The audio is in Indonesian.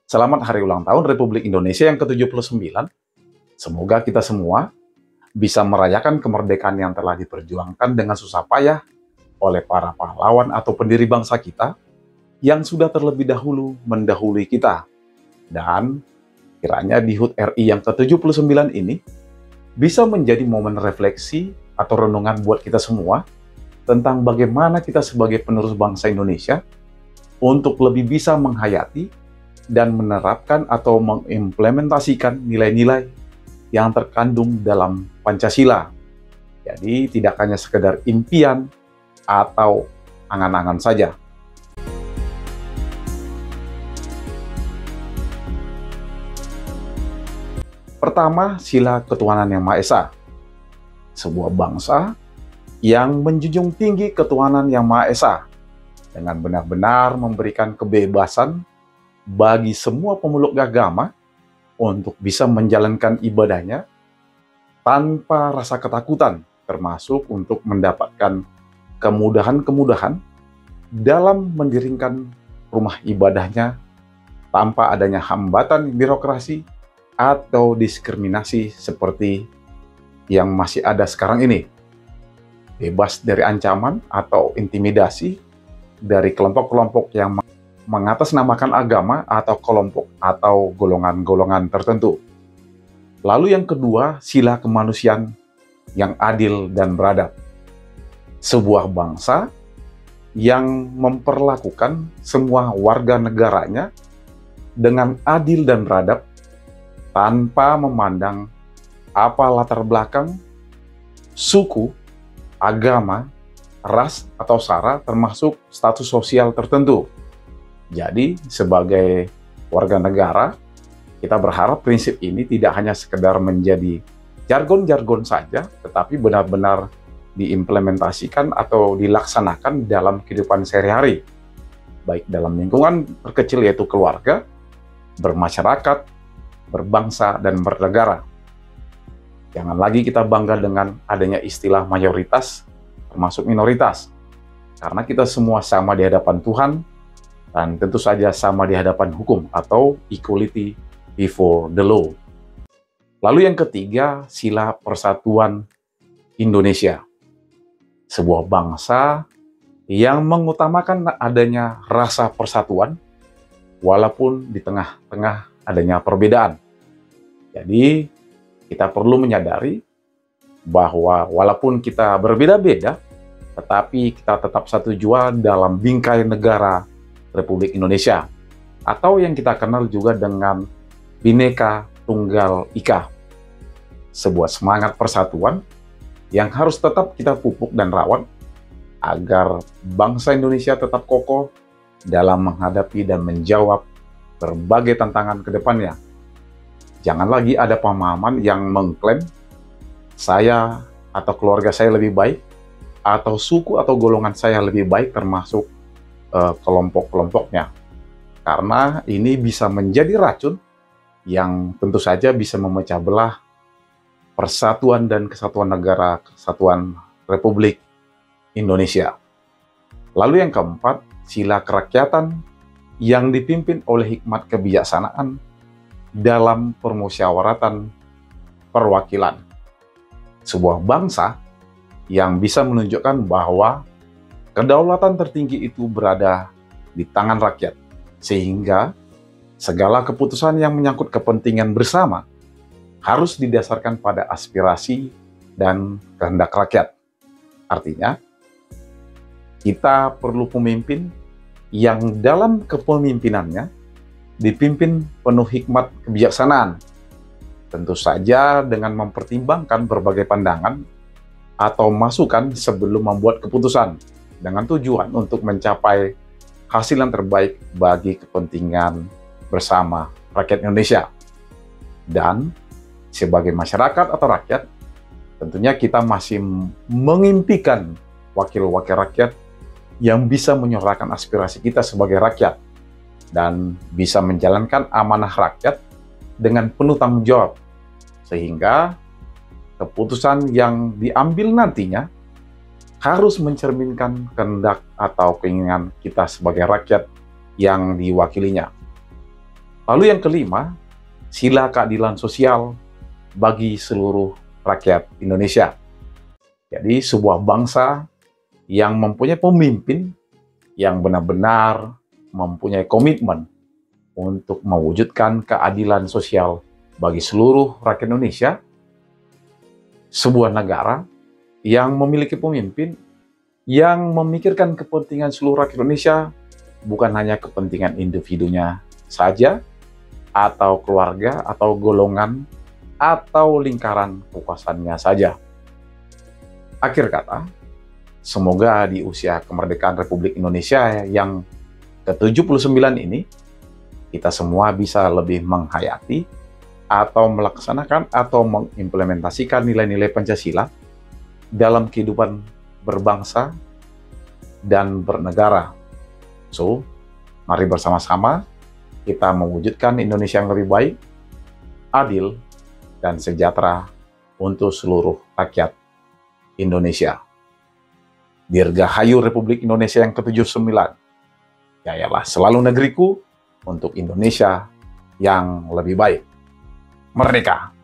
Selamat Hari Ulang Tahun Republik Indonesia yang ke-79. Semoga kita semua bisa merayakan kemerdekaan yang telah diperjuangkan dengan susah payah oleh para pahlawan atau pendiri bangsa kita yang sudah terlebih dahulu mendahului kita. Dan kiranya di HUT RI yang ke-79 ini bisa menjadi momen refleksi atau renungan buat kita semua tentang bagaimana kita sebagai penerus bangsa Indonesia untuk lebih bisa menghayati dan menerapkan atau mengimplementasikan nilai-nilai yang terkandung dalam Pancasila. Jadi tidak hanya sekedar impian atau angan-angan saja. Pertama, sila ketuhanan yang Maha Esa. Sebuah bangsa yang menjunjung tinggi ketuhanan yang Maha Esa dengan benar-benar memberikan kebebasan bagi semua pemeluk agama untuk bisa menjalankan ibadahnya tanpa rasa ketakutan, termasuk untuk mendapatkan kemudahan-kemudahan dalam mendirikan rumah ibadahnya tanpa adanya hambatan birokrasi atau diskriminasi seperti yang masih ada sekarang ini. Bebas dari ancaman atau intimidasi dari kelompok-kelompok yang mengatasnamakan agama atau kelompok atau golongan-golongan tertentu. Lalu yang kedua, sila kemanusiaan yang adil dan beradab. Sebuah bangsa yang memperlakukan semua warga negaranya dengan adil dan beradab tanpa memandang apa latar belakang, suku, agama, ras, atau sara, termasuk status sosial tertentu. Jadi, sebagai warga negara, kita berharap prinsip ini tidak hanya sekedar menjadi jargon-jargon saja, tetapi benar-benar diimplementasikan atau dilaksanakan dalam kehidupan sehari-hari, baik dalam lingkungan terkecil yaitu keluarga, bermasyarakat, berbangsa, dan bernegara. Jangan lagi kita bangga dengan adanya istilah mayoritas, termasuk minoritas, karena kita semua sama di hadapan Tuhan, dan tentu saja sama di hadapan hukum atau equality before the law. Lalu yang ketiga, sila persatuan Indonesia. Sebuah bangsa yang mengutamakan adanya rasa persatuan walaupun di tengah-tengah adanya perbedaan. Jadi kita perlu menyadari bahwa walaupun kita berbeda-beda, tetapi kita tetap satu jua dalam bingkai negara Republik Indonesia, atau yang kita kenal juga dengan Bhinneka Tunggal Ika. Sebuah semangat persatuan yang harus tetap kita pupuk dan rawat agar bangsa Indonesia tetap kokoh dalam menghadapi dan menjawab berbagai tantangan ke depannya. Jangan lagi ada pemahaman yang mengklaim saya atau keluarga saya lebih baik, atau suku atau golongan saya lebih baik, termasuk kelompok-kelompoknya. Karena ini bisa menjadi racun yang tentu saja bisa memecah belah persatuan dan kesatuan negara, kesatuan Republik Indonesia. Lalu yang keempat, sila kerakyatan yang dipimpin oleh hikmat kebijaksanaan dalam permusyawaratan perwakilan. Sebuah bangsa yang bisa menunjukkan bahwa kedaulatan tertinggi itu berada di tangan rakyat, sehingga segala keputusan yang menyangkut kepentingan bersama harus didasarkan pada aspirasi dan kehendak rakyat. Artinya, kita perlu pemimpin yang dalam kepemimpinannya dipimpin penuh hikmat kebijaksanaan, tentu saja dengan mempertimbangkan berbagai pandangan atau masukan sebelum membuat keputusan, dengan tujuan untuk mencapai hasil yang terbaik bagi kepentingan bersama rakyat Indonesia. Dan sebagai masyarakat atau rakyat, tentunya kita masih mengimpikan wakil-wakil rakyat yang bisa menyuarakan aspirasi kita sebagai rakyat dan bisa menjalankan amanah rakyat dengan penuh tanggung jawab, sehingga keputusan yang diambil nantinya harus mencerminkan kehendak atau keinginan kita sebagai rakyat yang diwakilinya. Lalu yang kelima, sila keadilan sosial bagi seluruh rakyat Indonesia. Jadi sebuah bangsa yang mempunyai pemimpin yang benar-benar mempunyai komitmen untuk mewujudkan keadilan sosial bagi seluruh rakyat Indonesia, sebuah negara yang memiliki pemimpin yang memikirkan kepentingan seluruh rakyat Indonesia, bukan hanya kepentingan individunya saja, atau keluarga, atau golongan, atau lingkaran kekuasaannya saja. Akhir kata, semoga di usia kemerdekaan Republik Indonesia yang ke-79 ini, kita semua bisa lebih menghayati atau melaksanakan atau mengimplementasikan nilai-nilai Pancasila dalam kehidupan berbangsa dan bernegara. So, mari bersama-sama kita mewujudkan Indonesia yang lebih baik, adil, dan sejahtera untuk seluruh rakyat Indonesia. Dirgahayu Republik Indonesia yang ke-79. Jayalah selalu negeriku untuk Indonesia yang lebih baik. Merdeka!